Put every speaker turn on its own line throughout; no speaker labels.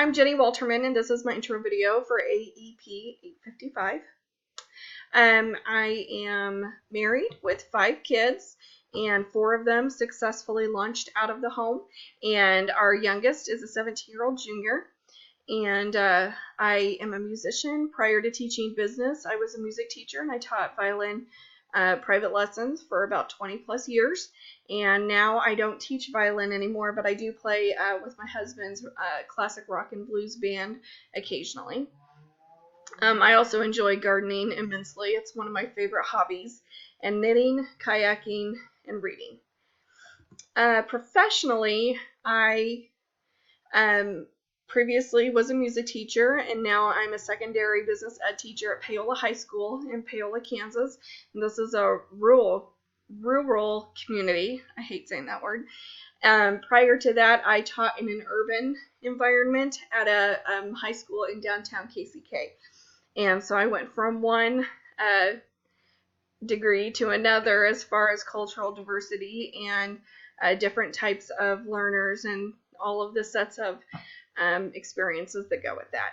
I'm Jenny Walterman, and this is my intro video for AEP855. I am married with 5 kids, and 4 of them successfully launched out of the home, and our youngest is a 17-year-old junior. And I am a musician. Prior to teaching business, I was a music teacher, and I taught violin private lessons for about 20 plus years. And now I don't teach violin anymore, but I do play with my husband's classic rock and blues band occasionally. I also enjoy gardening immensely. It's one of my favorite hobbies, and knitting, kayaking, and reading. Professionally, I previously was a music teacher, and now I'm a secondary business ed teacher at Paola High School in Paola, Kansas. And this is a rural community. I hate saying that word. Prior to that, I taught in an urban environment at a high school in downtown KCK. And so I went from one degree to another as far as cultural diversity and different types of learners and all of the sets of experiences that go with that.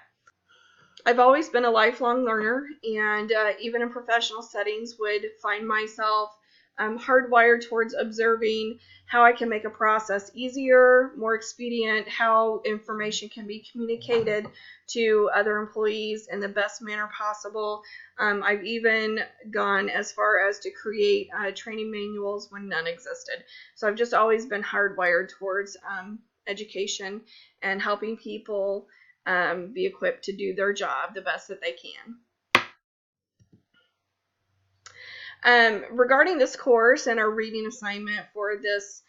I've always been a lifelong learner, and even in professional settings would find myself hardwired towards observing how I can make a process easier, more expedient, how information can be communicated to other employees in the best manner possible. I've even gone as far as to create training manuals when none existed. So I've just always been hardwired towards education and helping people be equipped to do their job the best that they can. Regarding this course and our reading assignment for this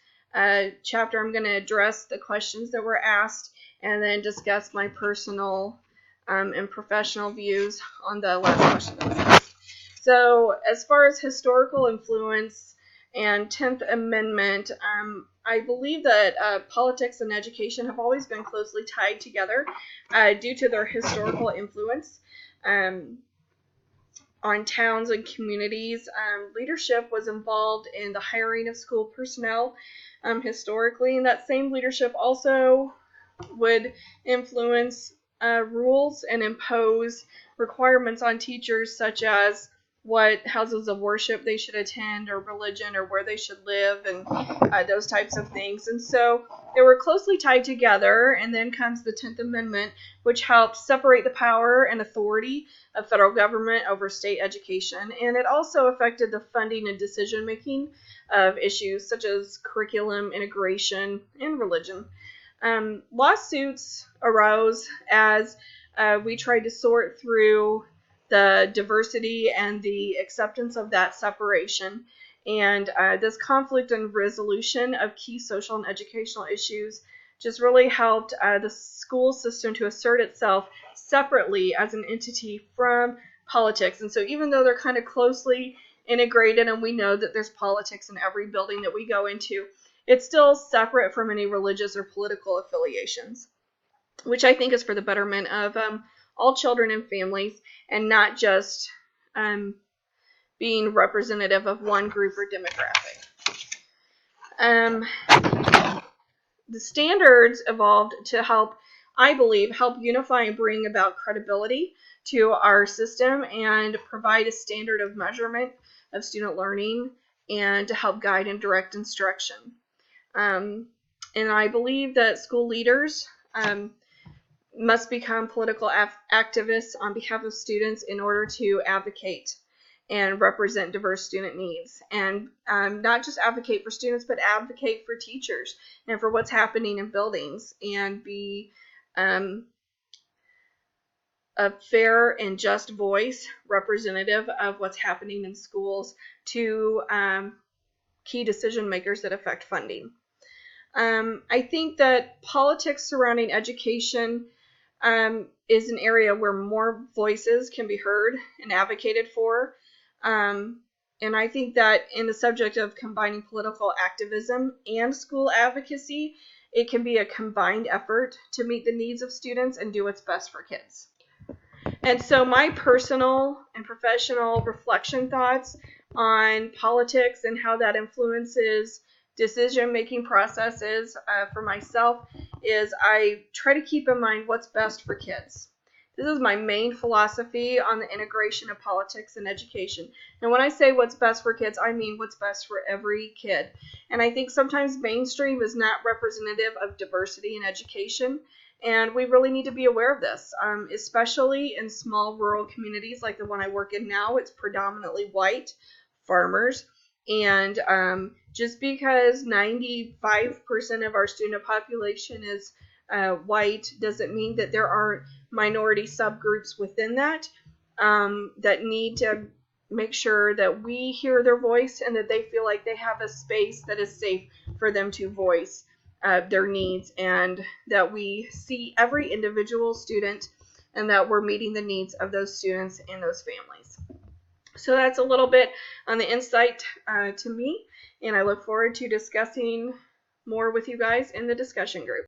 chapter, I'm going to address the questions that were asked and then discuss my personal and professional views on the last question that was asked. So as far as historical influence and 10th Amendment, I believe that politics and education have always been closely tied together due to their historical influence on towns and communities. Leadership was involved in the hiring of school personnel historically, and that same leadership also would influence rules and impose requirements on teachers, such as what houses of worship they should attend, or religion, or where they should live, and those types of things. And so they were closely tied together. And then comes the 10th Amendment, which helps separate the power and authority of federal government over state education. And it also affected the funding and decision making of issues such as curriculum integration and religion. Lawsuits arose as we tried to sort through the diversity and the acceptance of that separation. And this conflict and resolution of key social and educational issues just really helped the school system to assert itself separately as an entity from politics. And so even though they're kind of closely integrated, and we know that there's politics in every building that we go into, it's still separate from any religious or political affiliations, which I think is for the betterment of all children and families, and not just being representative of one group or demographic. The standards evolved to help, I believe, help unify and bring about credibility to our system and provide a standard of measurement of student learning and to help guide and direct instruction. And I believe that school leaders must become political activists on behalf of students in order to advocate and represent diverse student needs. And not just advocate for students, but advocate for teachers and for what's happening in buildings, and be a fair and just voice representative of what's happening in schools to key decision makers that affect funding. I think that politics surrounding education is an area where more voices can be heard and advocated for. And I think that in the subject of combining political activism and school advocacy, it can be a combined effort to meet the needs of students and do what's best for kids. And so my personal and professional reflection thoughts on politics and how that influences decision-making processes for myself is I try to keep in mind what's best for kids. This is my main philosophy on the integration of politics and education. And when I say what's best for kids, I mean what's best for every kid. And I think sometimes mainstream is not representative of diversity in education. And we really need to be aware of this, especially in small rural communities like the one I work in now. It's predominantly white farmers. And just because 95% of our student population is white doesn't mean that there aren't minority subgroups within that that need to make sure that we hear their voice and that they feel like they have a space that is safe for them to voice their needs, and that we see every individual student and that we're meeting the needs of those students and those families. So that's a little bit on the insight to me, and I look forward to discussing more with you guys in the discussion group.